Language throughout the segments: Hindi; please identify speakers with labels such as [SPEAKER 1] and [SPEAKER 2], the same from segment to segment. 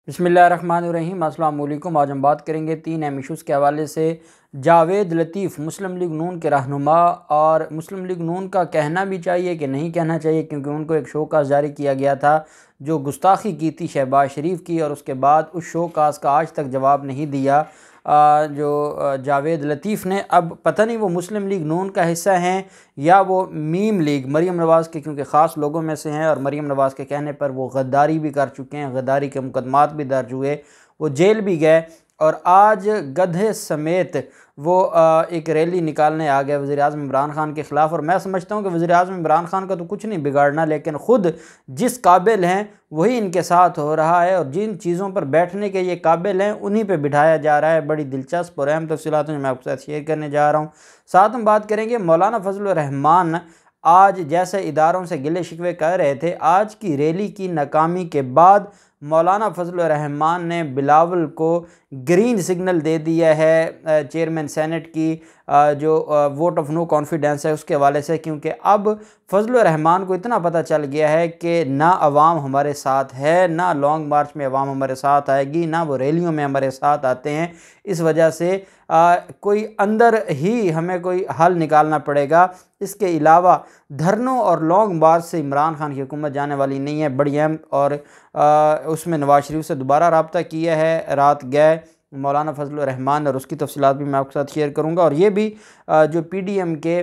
[SPEAKER 1] बिस्मिल्लाहिर्रहमानिर्रहीम। अस्सलाम वालेकुम। आज हम बात करेंगे 3 अहम इशूज़ के हवाले से। जावेद लतीफ़ मुस्लिम लीग नून के रहनुमा, और मुस्लिम लीग नून का कहना भी चाहिए कि नहीं कहना चाहिए, क्योंकि उनको एक शोकाज़ जारी किया गया था जो गुस्ताखी की थी शहबाज शरीफ की, और उसके बाद उस शोकाज़ का आज तक जवाब नहीं दिया जावेद लतीफ़ ने। अब पता नहीं वो मुस्लिम लीग नून का हिस्सा हैं या वो मीम लीग मरीम नवाज़ के क्योंकि ख़ास लोगों में से हैं, और मरीम नवाज़ के कहने पर वो गद्दारी भी कर चुके हैं, गद्दारी के मुकदमात भी दर्ज हुए, वो जेल भी गए, और आज गधे समेत वो एक रैली निकालने आ गए वज़ीर-ए-आज़म इमरान खान के ख़िलाफ़। और मैं समझता हूँ कि वज़ीर-ए-आज़म इमरान खान का तो कुछ नहीं बिगाड़ना, लेकिन ख़ुद जिस काबिल हैं वही इनके साथ हो रहा है, और जिन चीज़ों पर बैठने के ये काबिल हैं उन्हीं पे बिठाया जा रहा है। बड़ी दिलचस्प और अहम तफ़सीलात जो मैं आपके साथ शेयर करने जा रहा हूँ। साथ हम बात करेंगे मौलाना फजलुर रहमान आज जैसे इदारों से गिले शिकवे कर रहे थे, आज की रैली की नाकामी के बाद मौलाना फजलुर रहमान ने बिलावल को ग्रीन सिग्नल दे दिया है चेयरमैन सेनेट की जो वोट ऑफ नो कॉन्फिडेंस है उसके हवाले से, क्योंकि अब फजलुर रहमान को इतना पता चल गया है कि ना अवाम हमारे साथ है, ना लॉन्ग मार्च में अवाम हमारे साथ आएगी, ना वो रैलियों में हमारे साथ आते हैं। इस वजह से कोई अंदर ही हमें कोई हल निकालना पड़ेगा। इसके अलावा धरनों और लॉन्ग मार्च से इमरान खान की हुकूमत जाने वाली नहीं है, बड़ी अहम। और उसमें नवाज शरीफ से दोबारा रब्ता किया है, रात गए मौलाना फजलुर रहमान, और उसकी तफसीलात भी मैं आपके साथ शेयर करूँगा। और ये भी जो PDM के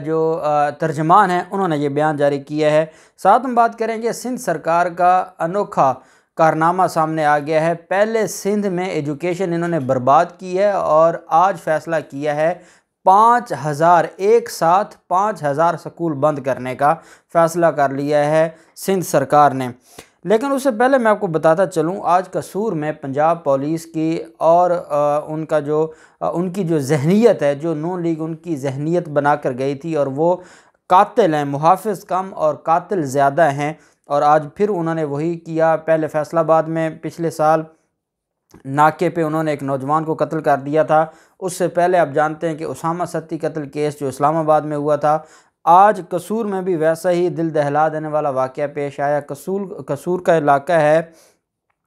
[SPEAKER 1] जो तर्जमान हैं उन्होंने ये बयान जारी किया है। साथ हम बात करेंगे सिंध सरकार का अनोखा कारनामा सामने आ गया है। पहले सिंध में एजुकेशन इन्होंने बर्बाद की है, और आज फैसला किया है 5000 एक साथ 5000 स्कूल बंद करने का फ़ैसला कर लिया है सिंध सरकार ने। लेकिन उससे पहले मैं आपको बताता चलूँ, आज कसूर में पंजाब पुलिस की और उनकी जो जहनीत है, जो नून लीग उनकी जहनीत बना कर गई थी, और वो कातिल हैं, मुहाफ़िज़ कम और कातिल ज़्यादा हैं। और आज फिर उन्होंने वही किया। पहले फैसलाबाद में पिछले साल नाके पे उन्होंने एक नौजवान को कत्ल कर दिया था। उससे पहले आप जानते हैं कि उसामा सत्ती कत्ल केस जो इस्लामाबाद में हुआ था। आज कसूर में भी वैसा ही दिल दहला देने वाला वाक़या पेश आया। कसूर का इलाका है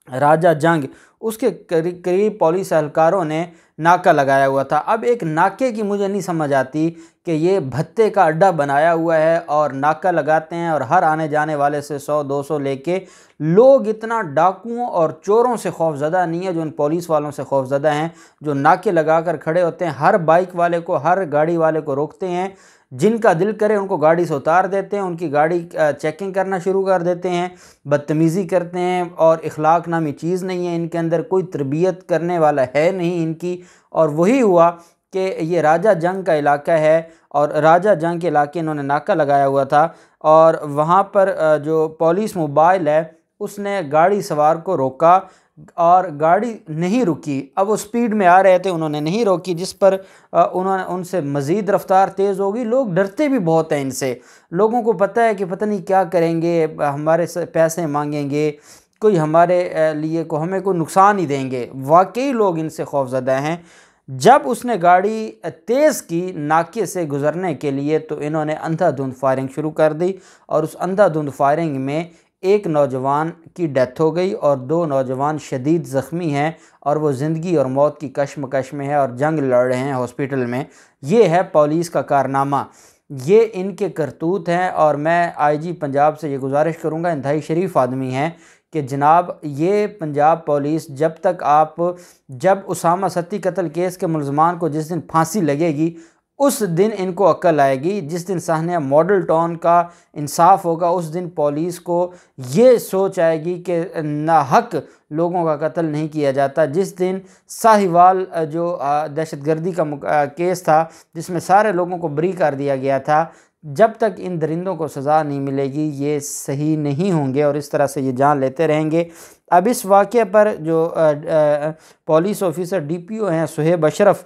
[SPEAKER 1] राजा जंग, उसके करीब पुलिस एहलकारों ने नाका लगाया हुआ था। अब एक नाके की मुझे नहीं समझ आती कि ये भत्ते का अड्डा बनाया हुआ है और नाका लगाते हैं, और हर आने जाने वाले से 100-200 लेके लोग इतना डाकुओं और चोरों से खौफज़दा नहीं है जो उन पुलिस वालों से खौफज़दा हैं, जो नाके लगा कर खड़े होते हैं, हर बाइक वाले को, हर गाड़ी वाले को रोकते हैं, जिनका दिल करे उनको गाड़ी से उतार देते हैं, उनकी गाड़ी चेकिंग करना शुरू कर देते हैं, बदतमीज़ी करते हैं, और इखलाक नामी चीज़ नहीं है इनके अंदर, कोई तरबियत करने वाला है नहीं इनकी। और वही हुआ कि ये राजा जंग का इलाका है, और राजा जंग के इलाके इन्होंने नाका लगाया हुआ था, और वहाँ पर जो पुलिस मोबाइल है उसने गाड़ी सवार को रोका, और गाड़ी नहीं रुकी। अब वो स्पीड में आ रहे थे, उन्होंने नहीं रोकी, जिस पर उन्होंने उनसे मज़ीद रफ्तार तेज़ होगी। लोग डरते भी बहुत हैं इनसे, लोगों को पता है कि पता नहीं क्या करेंगे, हमारे से पैसे मांगेंगे, कोई हमारे लिए को हमें कोई नुकसान ही देंगे। वाकई लोग इनसे खौफज़दा हैं। जब उसने गाड़ी तेज़ की नाके से गुज़रने के लिए, तो इन्होंने अंधाधुंध फायरिंग शुरू कर दी, और उस अंधाधुंध फायरिंग में एक नौजवान की डेथ हो गई और 2 नौजवान शदीद ज़ख्मी हैं, और वो ज़िंदगी और मौत की कश्मकश में है और जंग लड़ रहे हैं हॉस्पिटल में। ये है पुलिस का कारनामा, ये इनके करतूत हैं। और मैं IG पंजाब से ये गुजारिश करूँगा, इंतहाई शरीफ आदमी हैं, कि जनाब ये पंजाब पुलिस जब उसामा सत्ती कत्ल केस के मुलजमान को जिस दिन फांसी लगेगी उस दिन इनको अक्ल आएगी। जिस दिन साहनिया मॉडल टाउन का इंसाफ होगा उस दिन पुलिस को ये सोच आएगी कि नाहक लोगों का कत्ल नहीं किया जाता। जिस दिन साहिवाल जो दहशतगर्दी का केस था जिसमें सारे लोगों को बरी कर दिया गया था, जब तक इन दरिंदों को सज़ा नहीं मिलेगी ये सही नहीं होंगे, और इस तरह से ये जान लेते रहेंगे। अब इस वाक़े पर जो पुलिस ऑफिसर DPO हैं सुहेब अशरफ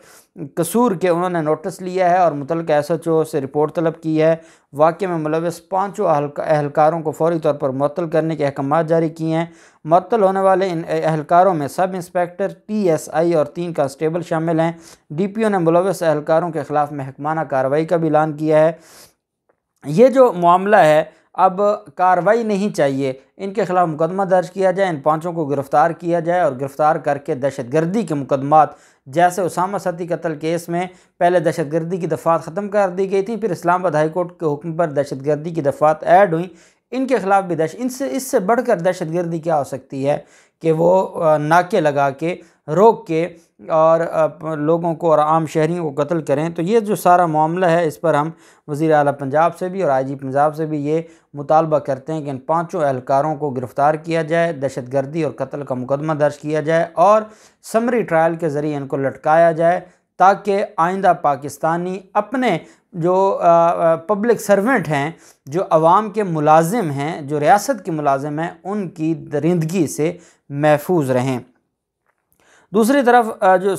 [SPEAKER 1] कसूर के, उन्होंने नोटिस लिया है और मुतल्लिका SHO से रिपोर्ट तलब की है। वाक़े में मुलव्वस 5 एहलकारों को फौरी तौर पर मुअत्तल करने के अहकाम जारी किए हैं। मुअत्तल होने वाले इन एहलकारों में सब इंस्पेक्टर, PSI और 3 कांस्टेबल शामिल हैं। DPO ने मुलव्वस एहलकारों के ख़िलाफ़ महकमाना कार्रवाई का भी ऐलान किया है। ये जो मामला है अब कार्रवाई नहीं चाहिए, इनके खिलाफ मुकदमा दर्ज किया जाए, इन पाँचों को गिरफ़्तार किया जाए और गिरफ़्तार करके दहशतगर्दी के मुकदमात, जैसे उसामा सती कत्ल केस में पहले दहशतगर्दी की दफ़ात ख़त्म कर दी गई थी, फिर इस्लामाबाद हाई कोर्ट के हुक्म पर दहशतगर्दी की दफ़ात ऐड हुई, इनके खिलाफ भी इससे बढ़कर दहशतगर्दी क्या हो सकती है कि वो नाके लगा के रोक के और लोगों को और आम शहरियों को कत्ल करें। तो ये जो सारा मामला है, इस पर हम वज़ीर आला पंजाब से भी और IG पंजाब से भी ये मुतालबा करते हैं कि इन पाँचों एहलकारों को गिरफ़्तार किया जाए, दहशतगर्दी और कत्ल का मुकदमा दर्ज किया जाए और समरी ट्रायल के ज़रिए इनको लटकाया जाए, ताकि आइंदा पाकिस्तानी अपने जो पब्लिक सर्वेंट हैं, जो अवाम के मुलाजिम हैं, जो रियासत के मुलाजिम हैं, उनकी दरिंदगी से महफूज रहें। दूसरी तरफ जो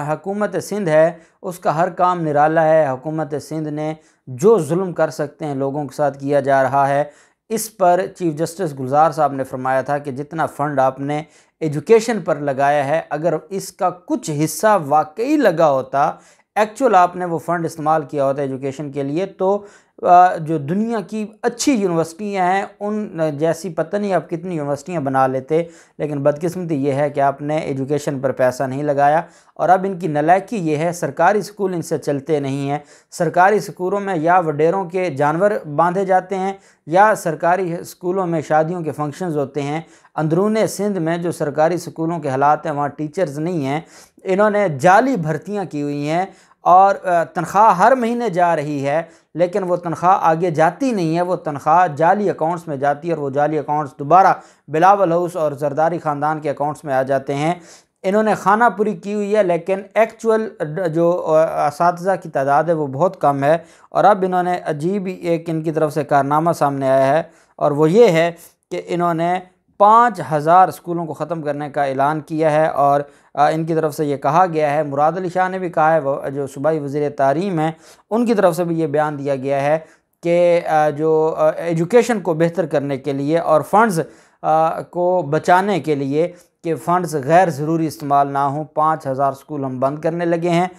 [SPEAKER 1] हुकूमत सिंध है, उसका हर काम निराला है। हुकूमत सिंध ने जो जुल्म कर सकते हैं लोगों के साथ किया जा रहा है। इस पर चीफ जस्टिस गुलजार साहब ने फरमाया था कि जितना फ़ंड आपने एजुकेशन पर लगाया है, अगर इसका कुछ हिस्सा वाकई लगा होता, एक्चुअल आपने वो फ़ंड इस्तेमाल किया होता एजुकेशन के लिए, तो जो दुनिया की अच्छी यूनिवर्सिटियां हैं उन जैसी पता नहीं आप कितनी यूनिवर्सिटियां बना लेते, लेकिन बदकिस्मती ये है कि आपने एजुकेशन पर पैसा नहीं लगाया। और अब इनकी नालायकी ये है, सरकारी स्कूल इनसे चलते नहीं हैं। सरकारी स्कूलों में या वडेरों के जानवर बांधे जाते हैं या सरकारी स्कूलों में शादियों के फंक्शंस होते हैं। अंदरून सिंध में जो सरकारी स्कूलों के हालात हैं, वहाँ टीचर्स नहीं हैं। इन्होंने जाली भर्तियाँ की हुई हैं और तनख्वाह हर महीने जा रही है, लेकिन वो तनख्वाह आगे जाती नहीं है, वो तनख्वाह जाली अकाउंट्स में जाती है और वो जाली अकाउंट्स दोबारा बिलावल हाउस और जरदारी ख़ानदान के अकाउंट्स में आ जाते हैं। इन्होंने खाना पूरी की हुई है, लेकिन एक्चुअल जो असातिज़ा की तादाद है वो बहुत कम है। और अब इन्होंने अजीब एक इनकी तरफ से कारनामा सामने आया है, और वो ये है कि इन्होंने 5000 स्कूलों को ख़त्म करने का ऐलान किया है। और इनकी तरफ से ये कहा गया है, मुराद अली शाह ने भी कहा है, वो जो सूबाई वज़ीर तालीम है उनकी तरफ से भी ये बयान दिया गया है कि जो एजुकेशन को बेहतर करने के लिए और फ़ंड्स को बचाने के लिए कि फ़ंड्स गैर ज़रूरी इस्तेमाल ना हों, 5000 स्कूल हम बंद करने लगे हैं।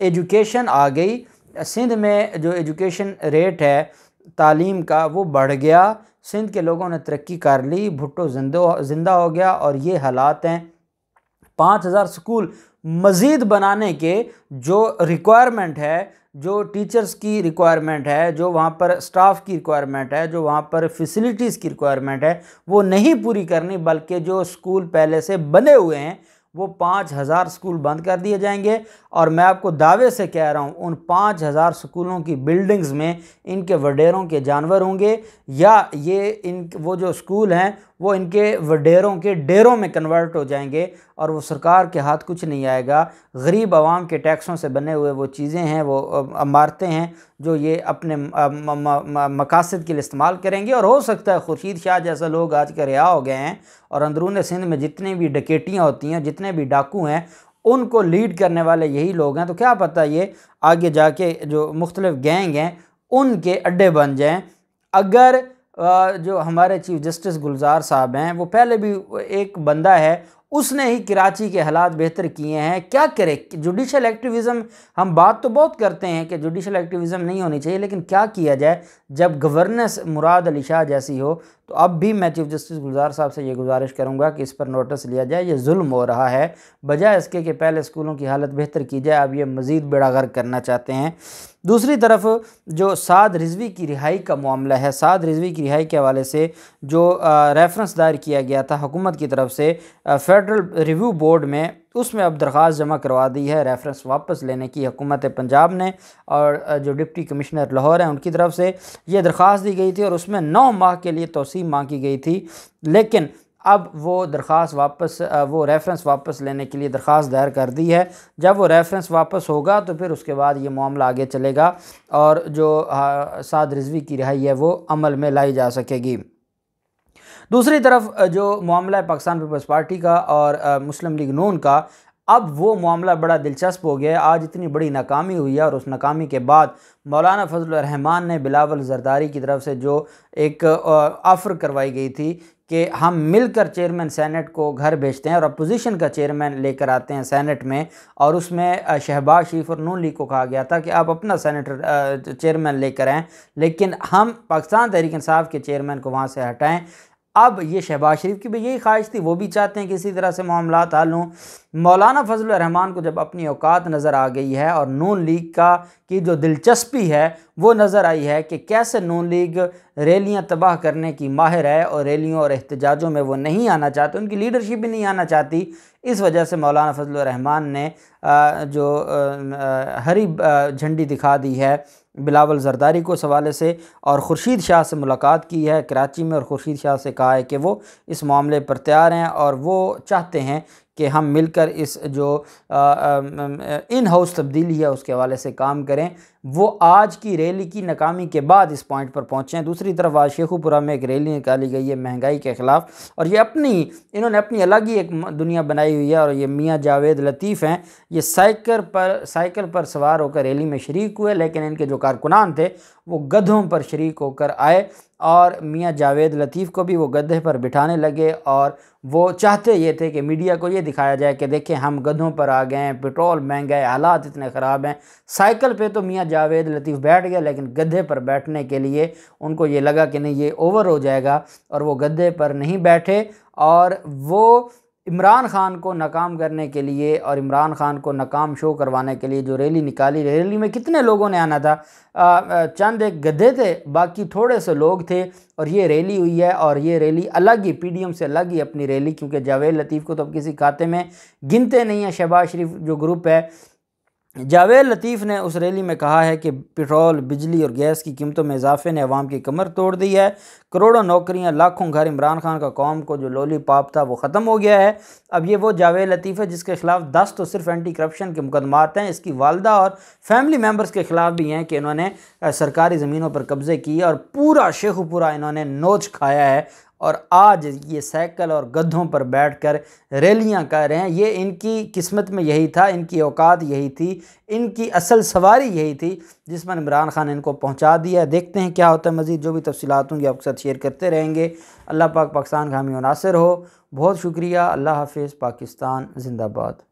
[SPEAKER 1] एजुकेशन आ गई सिंध में, जो एजुकेशन रेट है तालीम का वो बढ़ गया, सिंध के लोगों ने तरक्की कर ली, भुट्टो ज़िंदा हो गया। और ये हालात हैं। 5000 स्कूल मज़ीद बनाने के जो रिक्वायरमेंट है, जो टीचर्स की रिक्वायरमेंट है, जो वहाँ पर स्टाफ की रिक्वायरमेंट है, जो वहाँ पर फैसिलिटीज़ की रिक्वायरमेंट है, वो नहीं पूरी करनी, बल्कि जो स्कूल पहले से बने हुए हैं वो 5000 स्कूल बंद कर दिए जाएंगे। और मैं आपको दावे से कह रहा हूँ, उन 5000 स्कूलों की बिल्डिंग्स में इनके वडेरों के जानवर होंगे, या ये वो जो स्कूल हैं वो इनके वडेरों के डेरों में कन्वर्ट हो जाएंगे और वो सरकार के हाथ कुछ नहीं आएगा। गरीब आवाम के टैक्सों से बने हुए वो चीज़ें हैं, वो इमारतें हैं जो ये अपने मकासद के लिए इस्तेमाल करेंगे। और हो सकता है खुर्शीद शाह जैसा लोग आज के रिहा हो गए हैं और अंदरून सिंध में जितनी भी डकैतियाँ होती हैं, जितने भी डाकू हैं, उनको लीड करने वाले यही लोग हैं। तो क्या पता ये आगे जाके जो मुख्तलिफ गैंग हैं उनके अड्डे बन जाएं। अगर जो हमारे चीफ जस्टिस गुलजार साहब हैं, वो पहले भी एक बंदा है, उसने ही कराची के हालात बेहतर किए हैं। क्या करे, जुडिशल एक्टिविज़म, हम बात तो बहुत करते हैं कि जुडिशल एक्टिविज़म नहीं होनी चाहिए, लेकिन क्या किया जाए जब गवर्नेंस मुराद अली शाह जैसी हो। तो अब भी मैं चीफ जस्टिस गुलजार साहब से ये गुजारिश करूँगा कि इस पर नोटिस लिया जाए। ये जुल्म हो रहा है, बजाय इसके कि पहले स्कूलों की हालत बेहतर की जाए, अब ये मज़ीद बेड़ा गर्क करना चाहते हैं। दूसरी तरफ जो साद रिजवी की रिहाई का मामला है, साद रिजवी की रिहाई के हवाले से जो रेफरेंस दायर किया गया था हुकूमत की तरफ से फेडरल रिव्यू बोर्ड में, उसमें अब दरख्वास्त जमा करवा दी है रेफरेंस वापस लेने की हुकूमत पंजाब ने। और जो डिप्टी कमिश्नर लाहौर हैं उनकी तरफ से ये दरख्वास्त दी गई थी और उसमें 9 माह के लिए तोसी मांगी गई थी। लेकिन अब वो दरख्वास्त वापस, वो रेफरेंस वापस लेने के लिए दरख्वास्त दायर कर दी है। जब वो रेफरेंस वापस होगा तो फिर उसके बाद ये मामला आगे चलेगा और जो साद रिजवी की रिहाई है वो अमल में लाई जा सकेगी। दूसरी तरफ जो मामला है पाकिस्तान पीपल्स पार्टी का और मुस्लिम लीग नून का, अब वो मामला बड़ा दिलचस्प हो गया है। आज इतनी बड़ी नाकामी हुई है और उस नाकामी के बाद मौलाना फजल रहमान ने बिलावल जरदारी की तरफ से जो एक ऑफ़र करवाई गई थी कि हम मिलकर चेयरमैन सेनेट को घर भेजते हैं और अपोजिशन का चेयरमैन लेकर आते हैं सेनेट में, और उसमें शहबाज शरीफ और नून लीग को कहा गया था कि आप अपना सेनेटर चेयरमैन लेकर आएँ, लेकिन हम पाकिस्तान तहरीक इंसाफ के चेयरमैन को वहाँ से हटाएँ। अब ये शहबाज शरीफ की भी यही ख्वाहिश थी, वो भी चाहते हैं कि इसी तरह से मामलात हल हों। मौलाना फजल रहमान को जब अपनी औकात नज़र आ गई है और नून लीग की जो दिलचस्पी है वो नज़र आई है कि कैसे नून लीग रैलियां तबाह करने की माहिर है और रैलियों और एहतजाजों में वो नहीं आना चाहते, उनकी लीडरशिप भी नहीं आना चाहती। इस वजह से मौलाना फजल रहमान ने जो हरी झंडी दिखा दी है बिलावल जरदारी को इस हवाले से, और खुर्शीद शाह से मुलाकात की है कराची में, और खुर्शीद शाह से कहा है कि वो इस मामले पर तैयार हैं और वो चाहते हैं कि हम मिलकर इस जो इन हाउस तब्दीली है उसके हवाले से काम करें। वो आज की रैली की नाकामी के बाद इस पॉइंट पर पहुँचे हैं। दूसरी तरफ आज शेखुपुरा में एक रैली निकाली गई है महंगाई के ख़िलाफ़, और ये इन्होंने अपनी अलग ही एक दुनिया बनाई हुई है। और ये मियाँ जावेद लतीफ़ हैं, ये साइकिल पर सवार होकर रैली में शरीक हुए, लेकिन इनके जो कारकुनान थे वो गधों पर शरीक होकर आए और मियाँ जावेद लतीफ़ को भी वो गधे पर बिठाने लगे, और वो चाहते ये थे कि मीडिया को ये दिखाया जाए कि देखें हम गधों पर आ गए हैं, पेट्रोल महंगा है, हालात इतने ख़राब हैं। साइकिल पे तो मियाँ जावेद लतीफ़ बैठ गए, लेकिन गधे पर बैठने के लिए उनको ये लगा कि नहीं ये ओवर हो जाएगा, और वो गधे पर नहीं बैठे। और वो इमरान ख़ान को नाकाम करने के लिए और इमरान ख़ान को नाकाम शो करवाने के लिए जो रैली निकाली, रैली में कितने लोगों ने आना था, चंद एक गधे थे, बाकी थोड़े से लोग थे, और ये रैली हुई है। और ये रैली अलग ही PDM से अलग ही अपनी रैली, क्योंकि जावेद लतीफ़ को तो अब किसी खाते में गिनते नहीं है। शहबाज शरीफ जो ग्रुप है, जावेद लतीफ़ ने उस रैली में कहा है कि पेट्रोल, बिजली और गैस की कीमतों में इजाफे ने अवाम की कमर तोड़ दी है, करोड़ों नौकरियां, लाखों घर, इमरान खान का कौम को जो लॉलीपॉप था वो ख़त्म हो गया है। अब ये वो जावेद लतीफ़ है जिसके खिलाफ 10 तो सिर्फ एंटी करप्शन के मुकदमात हैं, इसकी वालदा और फैमिली मेम्बर्स के ख़िलाफ़ भी हैं कि इन्होंने सरकारी ज़मीनों पर कब्ज़े किए और पूरा शेखुपुरा इन्होंने नोच खाया है। और आज ये साइकिल और गधों पर बैठकर रैलियां कर रहे हैं। ये इनकी किस्मत में यही था, इनकी औकात यही थी, इनकी असल सवारी यही थी जिस पर इमरान खान इनको पहुंचा दिया। देखते हैं क्या होता है मज़ीद, जो भी तफसीलात होंगी आपके साथ शेयर करते रहेंगे। अल्लाह पाक पाकिस्तान का हामी और नासिर हो। बहुत शुक्रिया। अल्लाह हाफ़िज़। पाकिस्तान ज़िंदाबाद।